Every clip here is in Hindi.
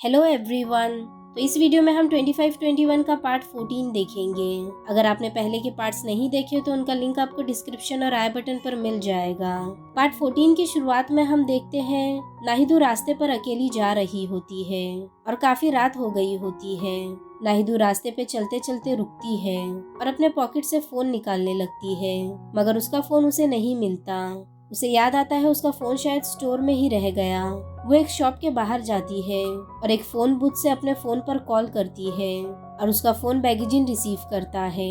Hello everyone. तो इस वीडियो में हम 25-21 का पार्ट 14 देखेंगे। अगर आपने पहले के पार्ट्स नहीं देखे तो उनका लिंक आपको डिस्क्रिप्शन और आई बटन पर मिल जाएगा। पार्ट 14 की शुरुआत में हम देखते हैं नाहिदू रास्ते पर अकेली जा रही होती है और काफी रात हो गई होती है। नाहिदू रास्ते पे चलते चलते रुकती है और अपने पॉकेट से फोन निकालने लगती है, मगर उसका फोन उसे नहीं मिलता। उसे याद आता है उसका फोन शायद स्टोर में ही रह गया। वो एक शॉप के बाहर जाती है और एक फोन बूथ से अपने फोन पर कॉल करती है और उसका फोन बैगजिन रिसीव करता है।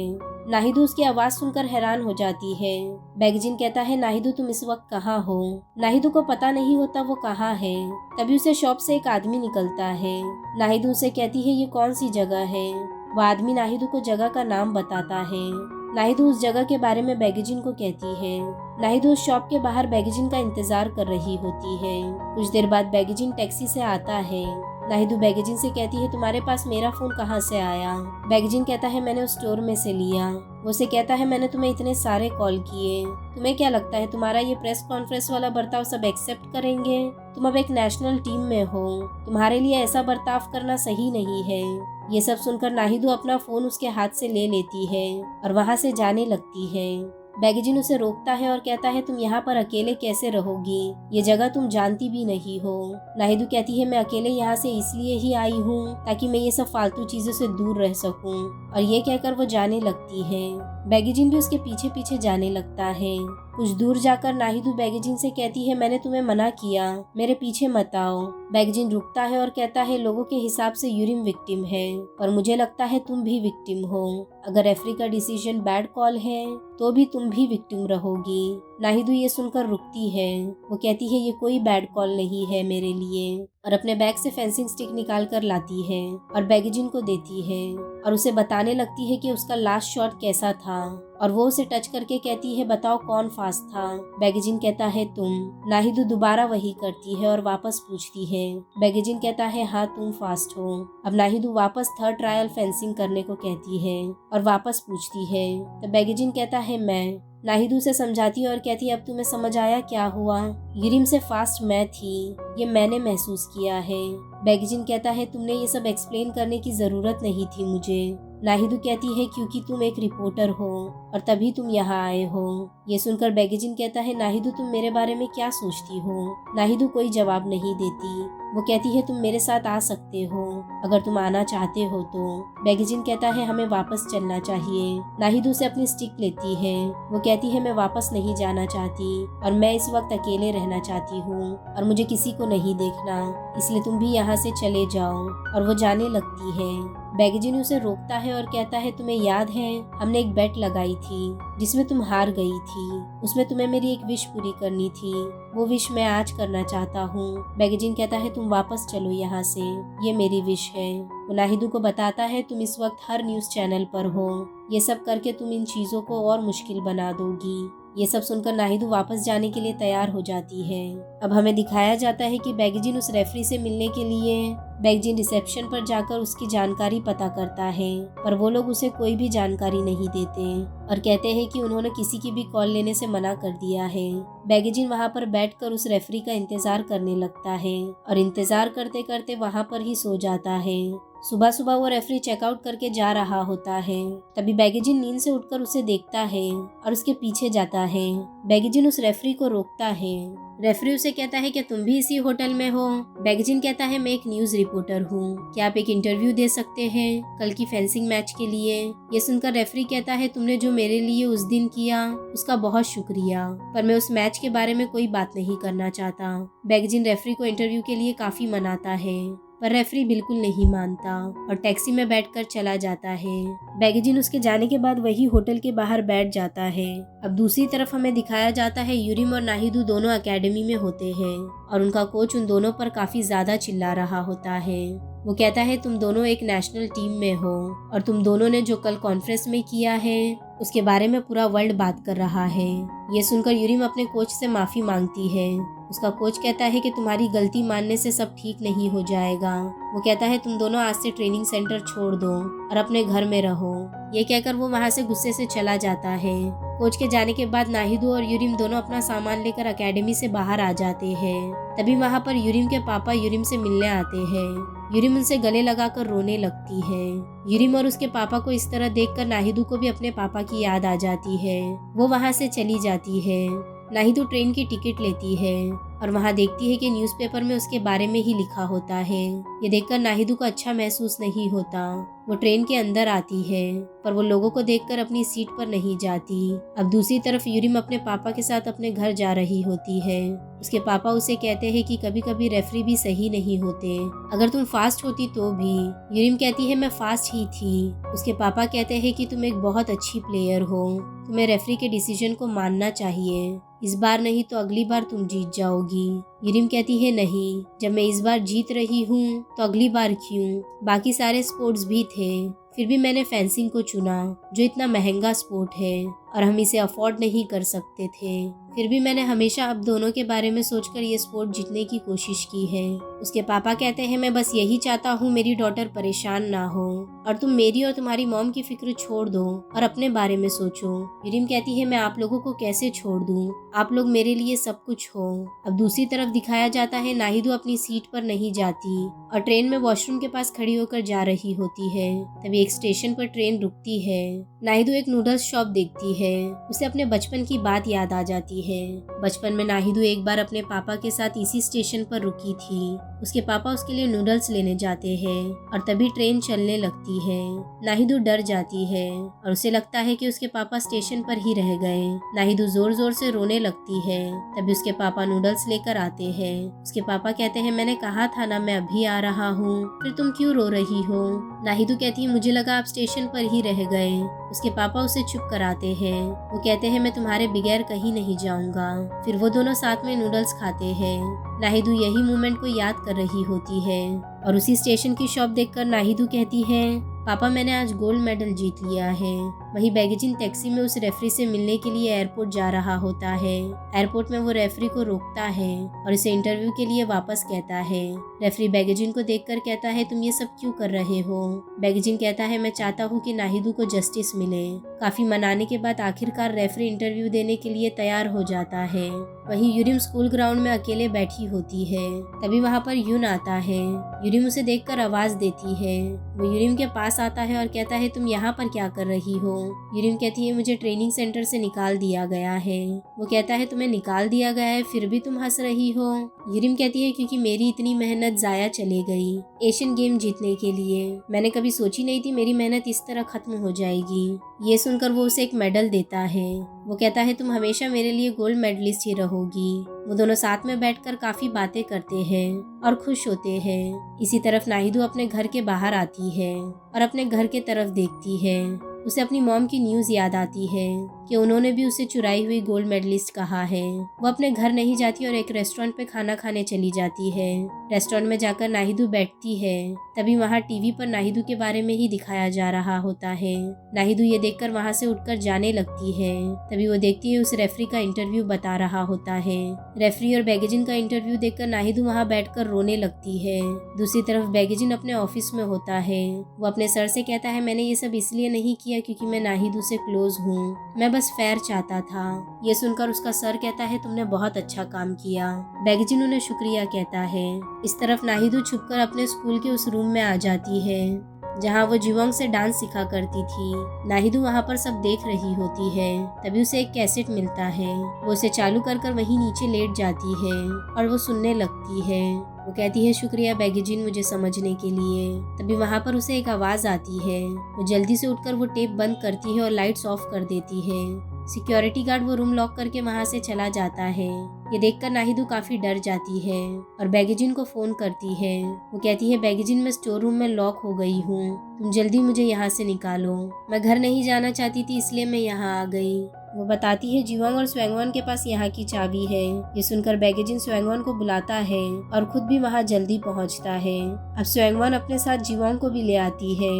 नाहिदू उसकी आवाज सुनकर हैरान हो जाती है। बैगजिन कहता है, नाहिदू तुम इस वक्त कहाँ हो? नाहिदू को पता नहीं होता वो कहाँ है। तभी उसे शॉप से एक आदमी निकलता है। नाहिदू उसे कहती है ये कौन सी जगह है। वो आदमी नाहिदू को जगह का नाम बताता है। नाहिदू उस जगह के बारे में बैगजिन को कहती है। नाहिदू उस शॉप के बाहर बैगजिन का इंतजार कर रही होती है। कुछ देर बाद बैगजिन टैक्सी से आता है। नाहिदू बैगजिन से कहती है तुम्हारे पास मेरा फोन कहाँ से आया? बैगजिन कहता है मैंने उस स्टोर में से लिया। वो उसे कहता है मैंने तुम्हें इतने सारे कॉल किए, तुम्हें क्या लगता है तुम्हारा ये प्रेस कॉन्फ्रेंस वाला बर्ताव सब एक्सेप्ट करेंगे? तुम अब एक नेशनल टीम में हो, तुम्हारे लिए ऐसा बर्ताव करना सही नहीं है। ये सब सुनकर नाहिदू अपना फोन उसके हाथ से ले लेती है और वहाँ से जाने लगती है। बैगजिन उसे रोकता है और कहता है तुम यहाँ पर अकेले कैसे रहोगी? ये जगह तुम जानती भी नहीं हो। नाहिदू कहती है मैं अकेले यहाँ से इसलिए ही आई हूँ ताकि मैं ये सब फालतू चीजों से दूर रह सकूँ, और ये कहकर वो जाने लगती है। बैगजिन भी उसके पीछे पीछे जाने लगता है। कुछ दूर जाकर नाहिदू बैगजिन से कहती है मैंने तुम्हें मना किया, मेरे पीछे मत आओ। बैगजिन रुकता है और कहता है लोगों के हिसाब से यूरिम विक्टिम है, पर मुझे लगता है तुम भी विक्टिम हो। अगर रेफरी का डिसीजन बैड कॉल है तो भी तुम भी विक्टिम रहोगी। नाहिदू ये सुनकर रुकती है। वो कहती है ये कोई बैड कॉल नहीं है मेरे लिए, और अपने बैग से फेंसिंग स्टिक निकाल कर लाती है और बैगजिन को देती है और उसे बताने लगती है कि उसका लास्ट शॉट कैसा था, और वो उसे टच करके कहती है बताओ कौन फास्ट था? बैगजिन कहता है तुम। नाहिदू दोबारा वही करती है और वापस पूछती है। बैगजिन कहता है हाँ तुम फास्ट हो। अब नाहिदू वापस थर्ड ट्रायल फेंसिंग करने को कहती है और वापस पूछती है। तो बैगजिन कहता है मैं। नाहिदू से समझाती है और कहती है अब तुम्हें समझ आया क्या हुआ? यूरिम से फास्ट मैं थी, ये मैंने महसूस किया है। बैगजिन कहता है तुमने ये सब एक्सप्लेन करने की जरूरत नहीं थी मुझे। नाहिदू कहती है क्योंकि तुम एक रिपोर्टर हो और तभी तुम यहाँ आए हो। ये सुनकर बैगजिन कहता है नाहिदू तुम मेरे बारे में क्या सोचती हो? नाहिदू कोई जवाब नहीं देती। वो कहती है तुम मेरे साथ आ सकते हो अगर तुम आना चाहते हो तो। बैगजिन कहता है हमें वापस चलना चाहिए। नाहिदू से अपनी स्टिक लेती है। वो कहती है मैं वापस नहीं जाना चाहती और मैं इस वक्त अकेले रहना चाहती हूँ और मुझे किसी को नहीं देखना, इसलिए तुम भी यहाँ से चले जाओ। और वो जाने लगती है। बैगजिन उसे रोकता है और कहता है तुम्हें याद है हमने एक बेट लगाई थी जिसमें तुम हार गई थी, उसमें तुम्हें मेरी एक विश पूरी करनी थी, वो विश मैं आज करना चाहता हूँ। बैगजिन कहता है तुम वापस चलो यहाँ से, ये मेरी विश है। वो नाहिदू को बताता है तुम इस वक्त हर न्यूज चैनल पर हो, ये सब करके तुम इन चीजों को और मुश्किल बना दोगी। ये सब सुनकर नाहिदू वापस जाने के लिए तैयार हो जाती है। अब हमें दिखाया जाता है कि बैगजिन उस रेफरी से मिलने के लिए बैगजिन रिसेप्शन पर जाकर उसकी जानकारी पता करता है, पर वो लोग उसे कोई भी जानकारी नहीं देते और कहते हैं कि उन्होंने किसी की भी कॉल लेने से मना कर दिया है। बैगजिन वहाँ पर बैठकर उस रेफरी का इंतजार करने लगता है और इंतजार करते करते वहाँ पर ही सो जाता है। सुबह सुबह वो रेफरी चेकआउट करके जा रहा होता है। तभी बैगजिन नींद से उठकर उसे देखता है और उसके पीछे जाता है। बैगजिन उस रेफरी को रोकता है। रेफरी उसे कहता है क्या तुम भी इसी होटल में हो? बैगजिन कहता है मैं एक न्यूज रिपोर्टर हूँ, क्या आप एक इंटरव्यू दे सकते हैं कल की फेंसिंग मैच के लिए? ये सुनकर रेफरी कहता है तुमने जो मेरे लिए उस दिन किया उसका बहुत शुक्रिया, पर मैं उस मैच के बारे में कोई बात नहीं करना चाहता। बैगजिन रेफरी को इंटरव्यू के लिए काफी मनाता है, पर रेफरी बिल्कुल नहीं मानता और टैक्सी में बैठकर चला जाता है। बैगजिन उसके जाने के बाद वही होटल के बाहर बैठ जाता है। अब दूसरी तरफ हमें दिखाया जाता है यूरिम और नाहिदू दोनों एकेडमी में होते हैं और उनका कोच उन दोनों पर काफी ज्यादा चिल्ला रहा होता है। वो कहता है तुम दोनों एक नेशनल टीम में हो और तुम दोनों ने जो कल कॉन्फ्रेंस में किया है उसके बारे में पूरा वर्ल्ड बात कर रहा है। ये सुनकर यूरिम अपने कोच से माफी मांगती है। उसका कोच कहता है कि तुम्हारी गलती मानने से सब ठीक नहीं हो जाएगा। वो कहता है तुम दोनों आज से ट्रेनिंग सेंटर छोड़ दो और अपने घर में रहो। ये कहकर वो वहाँ से गुस्से से चला जाता है। कोच के जाने के बाद नाहिदो और यूरिम दोनों अपना सामान लेकर एकेडमी से बाहर आ जाते हैं। तभी वहाँ पर यूरिम के पापा यूरिम से मिलने आते हैं। यूरिम उनसे गले लगाकर रोने लगती है। यूरिम और उसके पापा को इस तरह देखकर नाहिदो को भी अपने पापा की याद आ जाती है। वो वहाँ से चली जाती है। नाहिदो ट्रेन की टिकट लेती है और वहाँ देखती है कि न्यूज़पेपर में उसके बारे में ही लिखा होता है। ये देखकर नाहिदो को अच्छा महसूस नहीं होता। वो ट्रेन के अंदर आती है पर वो लोगों को देखकर अपनी सीट पर नहीं जाती। अब दूसरी तरफ यूरिम अपने पापा के साथ अपने घर जा रही होती है। उसके पापा उसे कहते हैं कि कभी कभी रेफरी भी सही नहीं होते, अगर तुम फास्ट होती तो भी। यूरिम कहती है मैं फास्ट ही थी। उसके पापा कहते हैं कि तुम एक बहुत अच्छी प्लेयर हो, तुम्हें रेफरी के डिसीजन को मानना चाहिए, इस बार नहीं तो अगली बार तुम जीत जाओगी। यूरिम कहती है नहीं, जब मैं इस बार जीत रही हूँ तो अगली बार क्यों, बाकी सारे स्पोर्ट्स भी थे, फिर भी मैंने फेंसिंग को चुना जो इतना महंगा स्पोर्ट है और हम इसे अफोर्ड नहीं कर सकते थे। फिर भी मैंने हमेशा अब दोनों के बारे में सोचकर ये स्पोर्ट जीतने की कोशिश की है। उसके पापा कहते हैं मैं बस यही चाहता हूँ मेरी डॉटर परेशान ना हो और तुम मेरी और तुम्हारी मॉम की फिक्र छोड़ दो और अपने बारे में सोचो। यूरिम कहती है मैं आप लोगों को कैसे छोड़ दूँ, आप लोग मेरे लिए सब कुछ हो। अब दूसरी तरफ दिखाया जाता है नाहिदो अपनी सीट पर नहीं जाती और ट्रेन में वॉशरूम के पास खड़ी होकर जा रही होती है। तभी एक स्टेशन पर ट्रेन रुकती है। नाहिदो एक नूडल्स शॉप देखती है। उसे अपने बचपन की बात याद आ जाती है। बचपन में नाहिदो एक बार अपने पापा के साथ इसी स्टेशन पर रुकी थी। उसके पापा उसके लिए नूडल्स लेने जाते हैं और तभी ट्रेन चलने लगती है। नाहिदो डर जाती है और उसे लगता है कि उसके पापा स्टेशन पर ही रह गए। नाहिदो जोर जोर से रोने लगती है। तभी उसके पापा नूडल्स लेकर आते हैं। उसके पापा कहते हैं मैंने कहा था ना मैं अभी आ रहा हूँ, फिर तुम क्यों रो रही हो। नाहिदो कहती है मुझे लगा आप स्टेशन पर ही रह गए। उसके पापा उसे चुप कराते हैं। वो कहते हैं मैं तुम्हारे बगैर कहीं नहीं जाऊंगा। फिर वो दोनों साथ में नूडल्स खाते हैं। नाहिदो यही मोमेंट को याद कर रही होती है और उसी स्टेशन की शॉप देखकर नाहिदो कहती है पापा मैंने आज गोल्ड मेडल जीत लिया है। वहीं बैगेजिन टैक्सी में उस रेफरी से मिलने के लिए एयरपोर्ट जा रहा होता है। एयरपोर्ट में वो रेफरी को रोकता है और इसे इंटरव्यू के लिए वापस कहता है। रेफरी बैगेजिन को देखकर कहता है तुम ये सब क्यों कर रहे हो। बैगेजिन कहता है मैं चाहता हूँ कि नाहिदो को जस्टिस मिले। काफी मनाने के बाद आखिरकार रेफरी इंटरव्यू देने के लिए तैयार हो जाता है। वहीं यूरिम स्कूल ग्राउंड में अकेले बैठी होती है। तभी वहाँ पर यून आता है। यूरिम उसे देखकर आवाज देती है। वो यूरिम के पास आता है और कहता है तुम यहाँ पर क्या कर रही हो। यूरिम कहती है मुझे ट्रेनिंग सेंटर से निकाल दिया गया है। वो कहता है तुम्हें निकाल दिया गया है फिर भी तुम हंस रही हो। यूरिम कहती है क्योंकि मेरी इतनी मेहनत जाया चली गई एशियन गेम जीतने के लिए। मैंने कभी सोची नहीं थी मेरी मेहनत इस तरह खत्म हो जाएगी। ये सुनकर वो उसे एक मेडल देता है। वो कहता है तुम हमेशा मेरे लिए गोल्ड मेडलिस्ट ही रहोगी। वो दोनों साथ में बैठकर काफी बातें करते हैं और खुश होते हैं। इसी तरफ नाहिदो अपने घर के बाहर आती है और अपने घर के तरफ देखती है। उसे अपनी मॉम की न्यूज़ याद आती है कि उन्होंने भी उसे चुराई हुई गोल्ड मेडलिस्ट कहा है। वो अपने घर नहीं जाती और एक रेस्टोरेंट पे खाना खाने चली जाती है। रेस्टोरेंट में जाकर नाहिदो बैठती है। तभी वहाँ टीवी पर नाहिदो के बारे में ही दिखाया जा रहा होता है। नाहिदो ये देखकर वहाँ से उठकर जाने लगती है। तभी वो देखती है उस रेफरी का इंटरव्यू बता रहा होता है। रेफरी और बैगेजिन का इंटरव्यू देखकर नाहिदो वहाँ बैठकर रोने लगती है। दूसरी तरफ बैगेजिन अपने ऑफिस में होता है। वो अपने सर से कहता है मैंने ये सब इसलिए नहीं किया क्योंकि मैं नाहिदो से क्लोज हूँ, मैं बस फेयर चाहता था। ये सुनकर उसका सर कहता है तुमने बहुत अच्छा काम किया। बैगेजिन उन्हें शुक्रिया कहता है। इस तरफ नाहिदो छुपकर अपने स्कूल के उस रूम में आ जाती है जहाँ वो जिवोंग से डांस सिखा करती थी। नाहिदो वहाँ पर सब देख रही होती है। तभी उसे एक कैसेट मिलता है। वो उसे चालू कर वहीं नीचे लेट जाती है और वो सुनने लगती है। वो कहती है शुक्रिया बैगेजिन मुझे समझने के लिए। तभी वहाँ पर उसे एक आवाज आती है। वो जल्दी से उठकर वो टेप बंद करती है और लाइट्स ऑफ कर देती है। सिक्योरिटी गार्ड वो रूम लॉक करके वहाँ से चला जाता है। ये देखकर नाहिदो काफी डर जाती है और बैगेजिन को फोन करती है। वो कहती है बैगेजिन मैं स्टोर रूम में लॉक हो गई हूँ, तुम जल्दी मुझे यहाँ से निकालो। मैं घर नहीं जाना चाहती थी इसलिए मैं यहाँ आ गई। वो बताती है जिवोंग और स्वांगवान के पास यहाँ की चाबी है। ये सुनकर बैगेजिन स्वांगवान को बुलाता है और खुद भी वहाँ जल्दी पहुँचता है। अब स्वांगवान अपने साथ जिवोंग को भी ले आती है।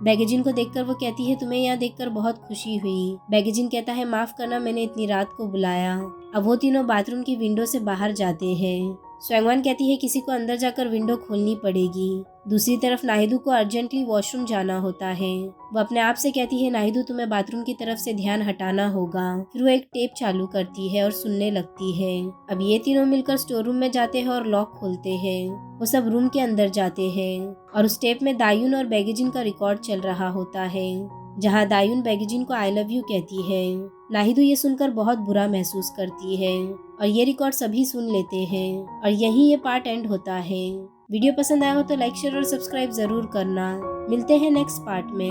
बैगेजिन को देखकर वो कहती है तुम्हें यहाँ देखकर बहुत खुशी हुई। बैगेजिन कहता है माफ करना मैंने इतनी रात को बुलाया। अब वो तीनों बाथरूम की विंडो से बाहर जाते हैं। स्वांगवान कहती है किसी को अंदर जाकर विंडो खोलनी पड़ेगी। दूसरी तरफ नाहिदू को अर्जेंटली वॉशरूम जाना होता है। वो अपने आप से कहती है, नाहिदू तुम्हें बाथरूम की तरफ से ध्यान हटाना होगा। फिर वो एक टेप चालू करती है और सुनने लगती है। अब ये तीनों मिलकर स्टोर रूम में जाते हैं और लॉक खोलते हैं। वो सब रूम के अंदर जाते हैं और उस टेप में दायुन और बेगेजिन का रिकॉर्ड चल रहा होता है, जहाँ दायुन बेगेजिन को आई लव यू कहती है। नाहिदू ये सुनकर बहुत बुरा महसूस करती है और ये रिकॉर्ड सभी सुन लेते हैं और यही ये पार्ट एंड होता है। वीडियो पसंद आया हो तो लाइक शेयर और सब्सक्राइब जरूर करना। मिलते हैं नेक्स्ट पार्ट में।